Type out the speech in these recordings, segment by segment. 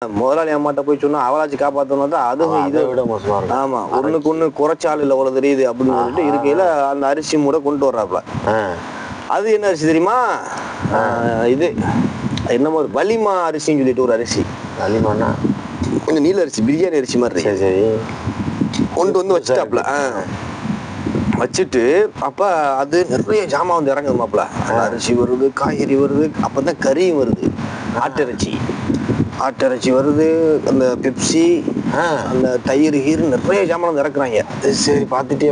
முதலாளி அம்மாட்ட போய் சொன்னா அவளாச்சு காப்பாத்தணும் தான் அதுவும் இதை விட மோசமா இருக்கும். ஆமா ஒண்ணுக்கு ஒண்ணு குறைச்சால் இல்ல அவ்வளவு தெரியுது அப்படின்னு சொல்லிட்டு இருக்கையில அந்த அரிசி மூட கொண்டு வர்றாப்ல. அது என்ன அரிசி தெரியுமா? இது என்னமோ ஒரு வலிமா அரிசின்னு சொல்லிட்டு ஒரு அரிசி. வலிமானா கொஞ்சம் நீல அரிசி, பிரியாணி அரிசி மாதிரி. சரி சரி கொண்டு வந்து வச்சுட்டாப்ல. வச்சுட்டு அப்ப அது நிறைய ஜாமான் வந்து இறங்குதுமாப்ல. அரிசி வருது, காய்கறி வருது, அப்பதான் கறியும் வருது, ஆட்டிறைச்சி வருது, அந்த பெப்சி, அந்த தயிர் கீர் நிறைய ஜாமான் வந்து இறக்குறாங்க. சரி பார்த்துட்டே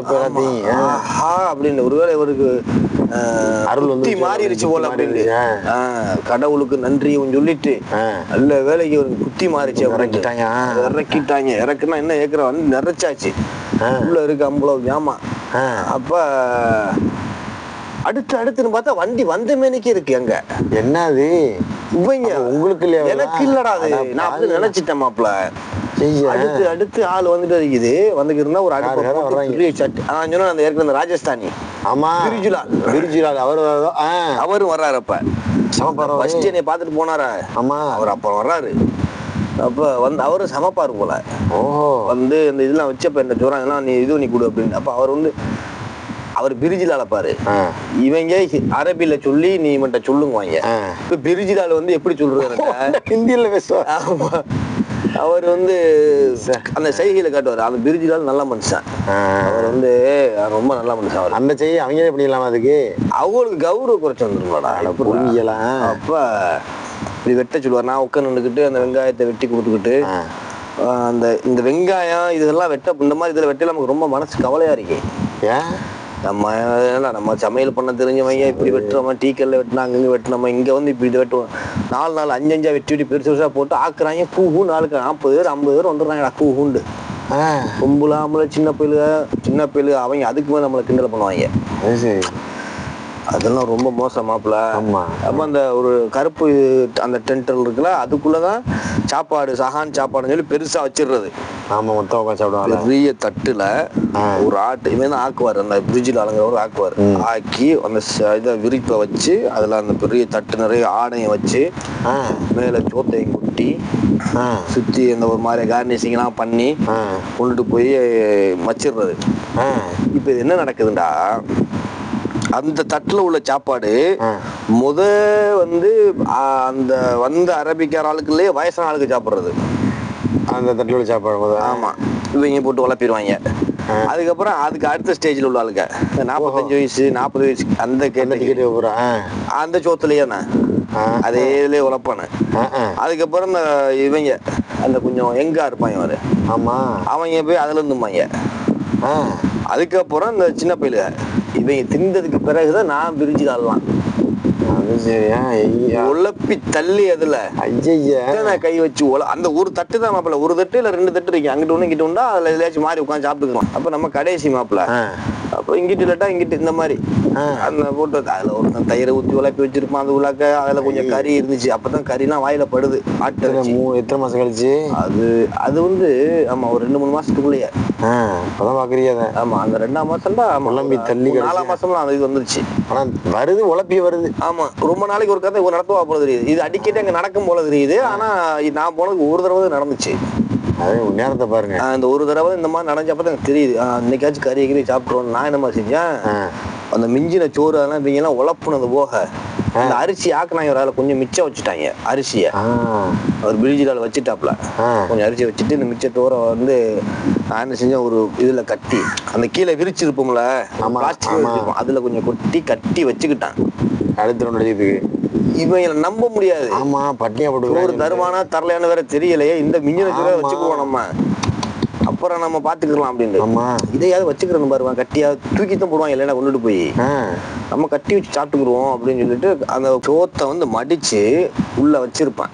அப்படின்னு ஒருவேளை இவருக்கு அருள் வந்து மாறிடுச்சு போல அப்படின்னு கடவுளுக்கு நன்றியும் சொல்லிட்டு நல்ல வேலைக்கு ஒரு குத்தி மாறிச்சு. இறக்கிட்டாங்க. இறக்குனா என்ன ஏக்கரை வந்து நிறைச்சாச்சு. உள்ள இருக்கு அம்பளவு ஜாமான். அப்ப அடுத்துன்னு பார்த்தா வண்டி வந்த மேனிக்கு இருக்கு. அங்க என்னது இவங்க உங்களுக்கு இல்லையா? எனக்கு இல்லடா, அது நான் அப்படி நினைச்சிட்டேன் மாப்ள. அடுத்து ஆள் வந்துட்டு இருக்குது. வந்துட்டு இருந்தா ஒரு சொன்ன அந்த ஏற்கனவே அந்த ராஜஸ்தானி பிரிஜுலால் அவரும் வர்றாரு. அப்ப ஃபர்ஸ்ட் என்னை பார்த்துட்டு போனாரா? ஆமா, அவர் அப்ப வர்றாரு. அப்ப வந்து அவரும் சமைப்பாரு போல. வந்து இந்த இதெல்லாம் வச்சப்ப என்ன சொல்றாங்க, நீ நீ கொடு அப்படின்னு. அப்ப அவர் வந்து அவர் பிரிஜிலால பாரு, இவங்க அரபில சொல்லி நீ மட்டும் சொல்லுங்க. இப்ப பிரிஜிலால வந்து எப்படி சொல்றாங்க, ஹிந்தியில பேசுவார். அவர் வந்து அந்த செய்கையில காட்டுவார். அந்த பிரிஜிலால் நல்ல மனுஷன். அவர் வந்து ரொம்ப நல்ல மனுஷன். அவர் அந்த செய்தி அவங்க எப்படி இல்லாம அதுக்கு அவங்களுக்கு கௌரவ குறைச்சு வந்துருமாடா. அப்ப இப்படி வெட்ட சொல்லுவார். நான் உட்காந்து நின்றுக்கிட்டு அந்த வெங்காயத்தை வெட்டி கொடுத்துக்கிட்டு இந்த வெங்காயம் இதெல்லாம் இந்த மாதிரி இதுல வெட்ட நமக்கு ரொம்ப மனசு கவலையா இருக்கு. நம்ம சமையல் பண்ண தெரிஞ்சவங்க இப்படி வெட்டுறோமா, டீக்கல்ல வெட்டினா அங்கங்க வெட்டினோமா, இங்க வந்து இப்படி இது வெட்டுவோம். 4 நாள் 5 வெட்டி பெருசு பெருசா போட்டு ஆக்குறாங்க. பூ நாளுக்கு 40 பேர் 50 பேர் வந்துடுறாங்கடா. பூண்டு கும்பலாமல சின்ன பயிலு அவங்க அதுக்கு மேல நம்மளை கிண்டல் பண்ணுவாங்க. அதெல்லாம் ரொம்ப மோசமாப்ல. அப்ப அந்த ஒரு கருப்பு அந்த டென்டல் இருக்குல்ல, அதுக்குள்ளதான் சாப்பாடு சஹான் சாப்பாடுன்னு சொல்லி பெருசா வச்சிடுறது. ஆமா, மொத்தம் உட்காந்து சாப்பிடுவாங்க. பெரிய தட்டுல ஒரு இவன் தான் ஆக்குவார். அந்த பிரிட்ஜில் அலங்குறவர் ஆக்குவார். ஆக்கி அந்த இதை விரிப்பை வச்சு அதுல அந்த பெரிய தட்டு நிறைய ஆடையை வச்சு மேல சோத்தையும் குட்டி சுத்தி அந்த ஒரு மாதிரி கார்னிஷிங் எல்லாம் பண்ணி கொண்டுட்டு போய் வச்சிடுறது. இப்ப இது என்ன நடக்குதுண்டா, அந்த தட்டுல உள்ள சாப்பாடு வந்து அந்த வந்த அரபிக்கார ஆளுக்குள்ளே வயசான ஆளுக்கு சாப்பிடுறது. அந்த தட்டுல உள்ள சாப்பாடு ஆமா, இவங்க போட்டு வளர்ப்பிடுவாங்க. அதுக்கப்புறம் அதுக்கு அடுத்த ஸ்டேஜ்ல உள்ள ஆளுங்க 45 வயசு 40 வயசு அந்த சோத்துலயே நான் அதே இதுலயே உழப்பானு. அதுக்கப்புறம் இந்த இவங்க அந்த கொஞ்சம் எங்கா இருப்பாங்க அவரு. ஆமா, அவங்க போய் அதுல இருந்துமாங்க. அதுக்கப்புறம் இந்த சின்ன பையில இவங்க திண்டதுக்கு பிறகுதான் நான் பிரிஞ்சு ஆடலாம். உழப்பி தள்ளி அதுல கை வச்சு அந்த ஒரு தட்டு தான் மாப்பிள்ள. ஒரு தட்டு இல்ல 2 தட்டு இருக்கு. அங்கிட்டு ஒண்ணு இங்கிட்டு உண்டா அதுல எதாச்சும் மாறி உட்காந்து சாப்பிட்டுக்கிறோம். அப்ப நம்ம கடைசி மாப்பிள்ள. அப்ப இங்கிட்டு இல்லாட்டா இங்கிட்டு இந்த மாதிரி அந்த போட்டு அதுல ஒருத்தன் தயிரை ஊத்தி உழப்பி வச்சிருப்பான். அந்த உலக்க அதுல கொஞ்சம் கறி இருந்துச்சு. அப்பதான் கறிலாம் வாயில படுது. எத்தனை மாசம் கழிச்சு அது வந்து ஆமா ஒரு 2-3 மாசத்துக்குள்ளேயே அப்பதான் பாக்குறீங்க. ஆமா, அந்த 2ஆம் மாசம் தான் உழம்பி தள்ளி 4ஆம் மாசம்லாம் அந்த இது வந்துருச்சு. ஆனா வருது, உழப்பி வருது. ஆமா, ரொம்ப நாளைக்கு ஒரு கதை நடத்துவா போல தெரியுது. இது அடிக்கடி அங்க நடக்கும் போல தெரியுது. ஆனா நான் போனதுக்கு ஒரு தடவை நடந்துச்சு. நேரத்தை பாருங்க. இந்த ஒரு தடவை இந்த மாதிரி நடந்தப்பதான் எனக்கு தெரியுது. இன்னைக்காச்சும் கறி சாப்பிட்டுருவோம். நான் என்ன மாதிரி செஞ்சேன், அந்த மிஞ்சின சோறு அதெல்லாம் இவங்க எல்லாம் உழப்புனது போக அந்த அரிசி ஆக்குனாங்க. ஒரு கொஞ்சம் மிச்சம் வச்சுட்டாங்க அரிசிய. அவர் பிரிட்ஜில் வச்சுட்டாப்ல. கொஞ்சம் அரிசி வச்சுட்டு இந்த மிச்சத்தோரை வந்து நான் என்ன செஞ்சேன், ஒரு இதுல கட்டி அந்த கீழே விரிச்சிருப்போம்ல பிளாஸ்டிக், அதுல கொஞ்சம் கட்டி வச்சுக்கிட்டான். அடுத்து இவங்களை நம்ப முடியாது. ஆமா, பட்டியா போட்டு ஒரு தருவானா தரலையானு வேற தெரியலையே. இந்த மிஞ்சின சோறை வச்சுக்குவோம் நம்ம, அப்புறம் நம்ம பாத்துக்கலாம் அப்படின்னு. இதையாவது வச்சுக்கிறோம் பாருவா, கட்டியா தூக்கித்தான் போடுவாங்க. இல்லைன்னா கொண்டுட்டு போய் நம்ம கட்டி வச்சு சாப்பிட்டுக்குருவோம் அப்படின்னு சொல்லிட்டு அந்த சோத்தை வந்து மடிச்சு உள்ள வச்சிருப்பான்.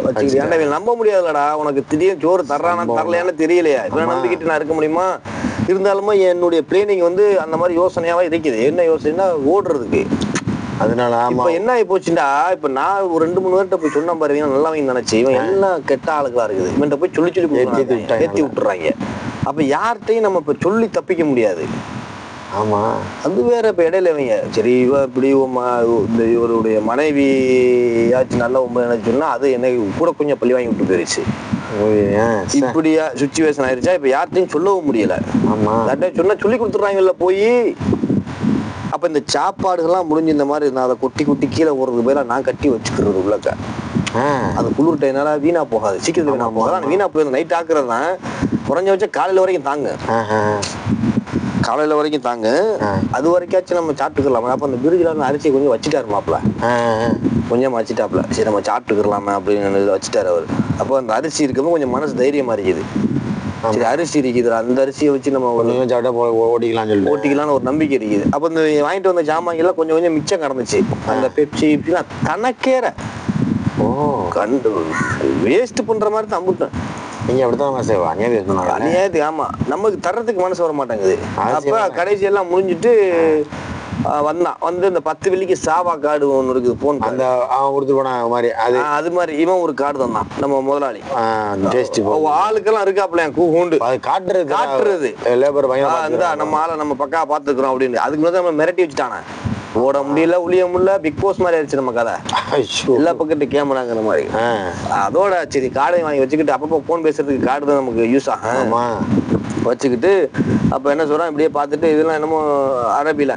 வச்சுக்கிட்டு நம்ப முடியாதுலடா, உனக்கு திடீர்னு சோறு தர்றானா தரலையான்னு தெரியலையா, இப்ப நம்பிக்கிட்டு நான் இருக்க முடியுமா? இருந்தாலுமே என்னுடைய பிளானிங் வந்து அந்த மாதிரி யோசனையாவே இருக்குது. என்ன யோசனைனா ஓடுறதுக்கு. அதனால இப்ப என்ன ஆகி போச்சுண்டா, இப்ப நான் ஒரு 2-3 பேர்கிட்ட போய் சொன்ன பாருங்க, நல்லா நினைச்சு இவன் எல்லாம் கெட்ட ஆளுகளா இருக்குது. இவன்கிட்ட போய் சொல்லி ஏத்தி விட்டுறாங்க. அப்ப யார்கிட்டையும் நம்ம இப்ப சொல்லி தப்பிக்க முடியாது. ஆமா. அது வேற. இப்ப இடையில இவங்க சரி இவ இப்படி இந்த இவருடைய மனைவியாச்சும் நல்ல நினைச்சோம்னா அது என்னை கூட கொஞ்சம் பள்ளி வாங்கி விட்டு போயிருச்சு. இப்படியா சுச்சுவேஷன் ஆயிருச்சா? இப்ப யார்ட்டையும் சொல்லவும் முடியல. ஆமா. சொன்னா சொல்லி கொடுத்துறாங்கல்ல போய். அப்ப இந்த சாப்பாடுகள்லாம் முடிஞ்சு இந்த மாதிரி நான் அதை கொட்டி கொட்டி கீழே போடுறது பேர நான் கட்டி வச்சுக்கிறது உள்ளக்க. அது குளிர் டைம்னால வீணா போகாது, சீக்கிரத்துல வீணா போகாது. வீணா போய் நைட் ஆக்குறது தான் குறைஞ்ச வச்சா காலையில வரைக்கும் தாங்க. காலையில வரைக்கும் தாங்க. அது வரைக்காச்சும் நம்ம சாப்பிட்டுக்கலாமா? அப்ப அந்த பிரிட்ஜில் அரிசி கொஞ்சம் வச்சுட்டாரு மாப்பிள்ள, கொஞ்சம் வச்சுட்டாப்ல. சரி நம்ம சாப்பிட்டுக்கலாமா அப்படின்னு வச்சுட்டாரு அவரு. அப்போ அந்த அரிசி இருக்கும்போது கொஞ்சம் மனசு தைரியமா இருக்குது. சரி அரிசி இருக்குது, அந்த அரிசியை வச்சு நம்ம ஓட்டிக்கலாம்னு ஒரு நம்பிக்கை இருக்குது. அப்ப இந்த வாங்கிட்டு வந்த ஜாமான்கள் கொஞ்சம் கொஞ்சம் மிச்சம் கிடந்துச்சு. அந்த பெப்சி கணக்கேற கண்டு வேஸ்ட் பண்ற மாதிரி தான் அம்புட்டேன். நீங்க அப்படித்தான் அநியாயத்துக்கு. ஆமா, நமக்கு தர்றதுக்கு மனசு வர மாட்டேங்குது. அப்ப கடைசி எல்லாம் முடிஞ்சிட்டு வந்தான். வந்து இந்த 10 வெள்ளிக்கு சாவா கார்டு ஒண்ணு இருக்குது, போன் அந்த அவன் கொடுத்து போன மாதிரி அது மாதிரி இவன் ஒரு கார்டு தந்தான் நம்ம முதலாளி. ஆளுக்கெல்லாம் இருக்காப்ல கூண்டு காட்டுறது லேபர் நம்ம ஆளை நம்ம பக்கா பாத்துக்கிறோம் அப்படின்னு. அதுக்கு முன்னாடி நம்ம மிரட்டி வச்சுட்டானே. ஓட முடியல, ஒளிய முடியல, பிக் பாஸ் மாதிரி ஆயிடுச்சு நம்ம கதை. எல்லா பக்கத்து கேமராங்கிற மாதிரி. அதோட சரி கார்டை வாங்கி வச்சுக்கிட்டு அப்பப்போ போன் பேசுறதுக்கு கார்டு தான் நமக்கு யூஸ் ஆகும் வச்சுக்கிட்டு. அப்ப என்ன சொல்றான், இப்படியே பார்த்துட்டு இதெல்லாம் என்னமோ அரபில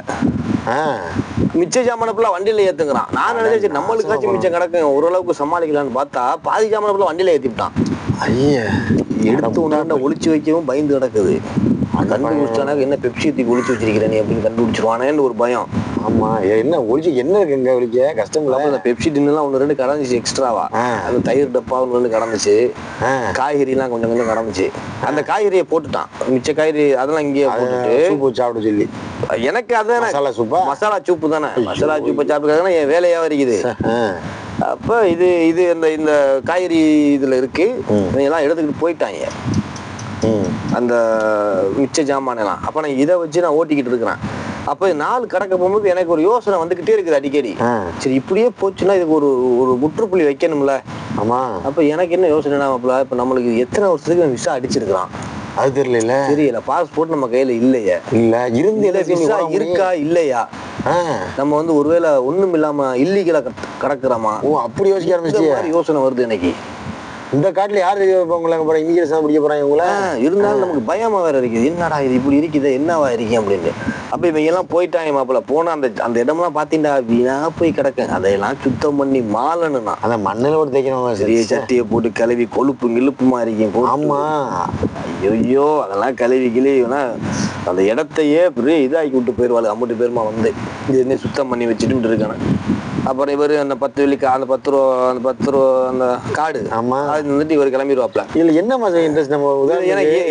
மிச்ச ஜாமான ஃபுல்லா வண்டியில ஏத்துங்கிறான். நான் நினைச்சேன் நம்மளுக்காச்சும் மிச்சம் கிடக்கு ஓரளவுக்கு சமாளிக்கலான்னு பார்த்தா பாதி ஜாமான ஃபுல்லா வண்டியில ஏத்திவிட்டான். எடுத்து உண்டாண்ட ஒளிச்சு வைக்கவும் பயந்து கிடக்குது. கண்டுபிடிச்சானாக்க என்ன பெப்சி ஊத்தி ஒளிச்சு வச்சிருக்கிறேன் அப்படின்னு கண்டுபிடிச்சிருவானேன்னு ஒரு பயம். ஆமா, என்ன ஒளிச்சு என்ன இருக்குங்க ஒளிக்க கஷ்டம் இல்ல. அந்த பெப்சி டின்னுலாம் ஒன்று ரெண்டு கடந்துச்சு எக்ஸ்ட்ராவா. அந்த தயிர் டப்பா ஒன்று ரெண்டு கடந்துச்சு, காய்கறி எல்லாம் கொஞ்சம் கொஞ்சம் கடந்துச்சு. அந்த காய்கறியை போட்டுட்டான், மிச்ச காய்கறி அதெல்லாம் இங்கேயே போட்டுட்டு சாப்பிட சொல்லி. எனக்கு அதான் மசாலா சூப்பு தானே, மசாலா சூப்பை சாப்பிட்டுக்காங்கன்னா என் வேலையா இருக்குது. அப்ப இது இது இந்த காய்கறி இதுல இருக்கு, எல்லாம் எடுத்துக்கிட்டு போயிட்டாங்க அந்த மிச்ச ஜாமானெல்லாம். அப்ப நான் இதை வச்சு நான் ஓட்டிக்கிட்டு இருக்கிறேன். அப்ப நாள் கடக்க போகும்போது எனக்கு ஒரு யோசனை வந்துகிட்டே இருக்குது அடிக்கடி. சரி இப்படியே போச்சுன்னா இதுக்கு ஒரு முற்றுப்புள்ளி வைக்கணும்ல. ஆமா. அப்ப எனக்கு என்ன யோசனை, இப்ப நம்மளுக்கு எத்தனை வருஷத்துக்கு விசா அடிச்சிருக்கிறான் அது தெரியல. பாஸ்போர்ட் நம்ம கையில இல்லையே, விசா இருக்கா இல்லையா, நம்ம வந்து ஒருவேளை ஒண்ணும் இல்லாம இல்லீகலா கடக்குறோமா, அப்படி யோசிக்க ஆரம்பிச்சு யோசனை வருது எனக்கு. இந்த காட்டுல யாரு இமிகிரேஷன் பிடிக்க போறாங்க இவங்கள. இருந்தாலும் நமக்கு பயமா வேற இருக்குது, என்னடா இது இப்படி இருக்குது, என்னவா இருக்கீங்க அப்படின்னு. அப்ப இவங்க எல்லாம் போயிட்டாங்க மாப்பிள்ள. போனா அந்த இடம்லாம் பாத்தீங்கன்னா வீணா போய் கிடக்கு. அதையெல்லாம் சுத்தம் பண்ணி மாலணும்னா அந்த மண்ணில ஒரு தைக்கணும். சரி சட்டியை போட்டு கழுவி கொழுப்பு கிழுப்புமா இருக்கீங்க. ஆமா, ஐயோ அதெல்லாம் கழுவி கிழிவுனா அந்த இடத்தையே பெரிய இதாக்கி விட்டு போயிருவாள். 50 பேருமா வந்து இது என்ன சுத்தம் பண்ணி வச்சுட்டு இருக்கானே. அப்புறம் இவரு அந்த 10 வெள்ளிக்கு அந்த 10 ரூபா அந்த கார்டு வந்துட்டு இவர் கிளம்பிடுவாப்ல. இதுல என்ன மாதிரி இன்ட்ரெஸ்ட் நம்ம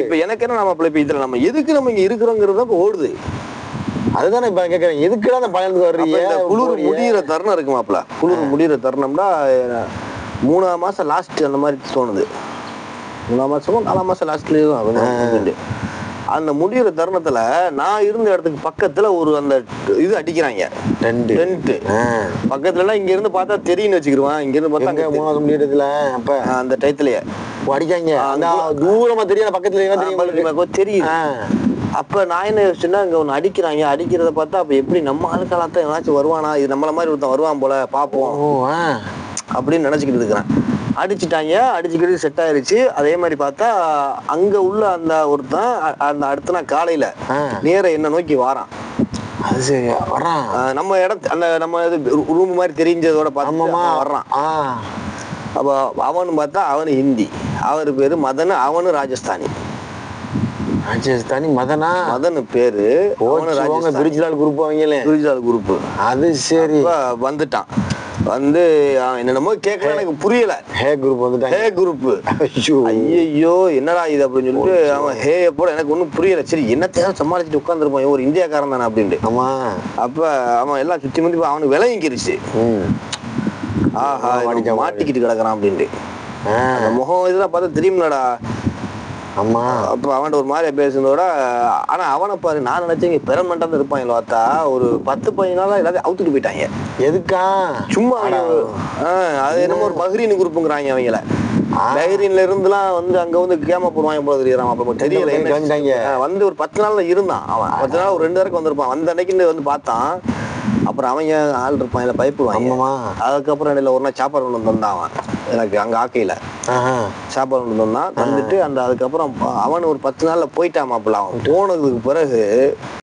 இப்ப எனக்கு என்ன நம்ம இப்ப இதுல நம்ம எதுக்கு நம்ம இங்க இருக்கிறோங்கிறது இப்ப ஓடுது. அதுதானே இப்ப கேட்கறேன், எதுக்குடா அந்த பயனுக்கு வர்றீங்க. குளிர் முடிகிற தருணம் இருக்கு மாப்பிள்ள. குளிர் முடிகிற தருணம்னா 3ஆம் மாசம் லாஸ்ட் அந்த மாதிரி தோணுது. 3ஆம் மாசமோ 4ஆம் மாசம் லாஸ்ட்லயும் அந்த முடிகிற தருணத்துல நான் இருந்த இடத்துக்கு பக்கத்துல ஒரு அந்த இது அடிக்கிறாங்க டென்ட். பக்கத்துல இங்க இருந்து பார்த்தா தெரியும்னு வச்சுக்கிருவான். இங்க இருந்து பார்த்தா 3ஆவது முடியறதுல அப்ப அந்த டயத்துலயே அடிக்காங்க. தூரமா தெரியும், பக்கத்துல தெரியும். அப்ப நான் என்ன யோசிச்சுன்னா, இங்க ஒண்ணு அடிக்கிறாங்க. அடிக்கிறத பார்த்தா அப்ப எப்படி நம்ம ஆளுக்காலத்தான் ஏதாச்சும் வருவானா, இது நம்மள மாதிரி ஒருத்தன் வருவான் போல பாப்போம் அப்படின்னு நினைச்சுக்கிட்டு இருக்கிறேன். அடிச்சுட்டாங்க, அடிச்சுக்கிட்டு செட் ஆயிருச்சு. அதே மாதிரி பார்த்தா அங்க உள்ள அந்த ஒருத்தன் அந்த அடுத்த நாள் காலையில நேர என்ன நோக்கி வாரான். அது சரி வர்றான். நம்ம அந்த நம்ம ரூம் மாதிரி தெரிஞ்சதோட பார்த்தோமா வர்றான். அப்ப அவனு பார்த்தா அவனு ஹிந்தி, அவரு பேரு மதன், அவனு ராஜஸ்தானி. மதன் பேரு. பிரிஜ்லால் குரூப், பிரிஜ்லால் குரூப். அது சரி வந்துட்டான். வந்து என்னென்னமோ கேட்கல, எனக்கு புரியல. ஹே குரூப் வந்துட்டான். ஹே குரூப். ஐயோ என்னடா இது அப்படின்னு சொல்லிட்டு அவன் ஹே போட எனக்கு ஒன்றும் புரியல. சரி என்னத்தையாவது சமாளிச்சுட்டு உட்காந்துருப்பான், ஒரு இந்தியாக்காரன் தானே அப்படின்ட்டு. ஆமா. அப்ப அவன் எல்லாம் சுத்தி முத்தி அவனுக்கு விளங்கிருச்சு. ஆஹா மாட்டிக்கிட்டு கிடக்குறான் அப்படின்ட்டு. அந்த முகம் இதெல்லாம் பார்த்தா தெரியும்லடா. ஆமா. அப்ப அவன்கிட்ட ஒரு மாதிரியா பேசுனதோட, ஆனா அவனை பாரு, நான் நினைச்சேன் பெர்மனண்டா தான் இருப்பான். பார்த்தா ஒரு 10-15 நாளா எல்லாத்தையும் அவுத்துட்டு போயிட்டாங்க. எதுக்கா? சும்மா அது என்னமோ ஒரு பஹ்ரீன் குரூப்புங்கிறாங்க அவங்கள. டைரின்ல இருந்துலாம் வந்து அங்க வந்து கேம போடுவாங்க போல தெரியுறான். அப்ப தெரியல கிளம்பிட்டாங்க. வந்து ஒரு 10 நாள்ல இருந்தான் அவன். 10 நாள் ஒரு 2 வரைக்கும் வந்திருப்பான். அந்த அன்னைக்கு வந்து பார்த்தான். அப்புறம் அவங்க ஆள் இருப்பான் இல்ல பயப்படுவாங்க. அதுக்கப்புறம் இடையில ஒரு நாள் சாப்பாடு கொண்டு வந்தான் அவன் எனக்கு அங்க ஆக்கையில சாப்பாடு கொண்டு வந்தான். தந்துட்டு அந்த அதுக்கப்புறம் அவன் ஒரு 10 நாள்ல போயிட்டான் மாப்பிள்ள. அவன் போனதுக்கு பிறகு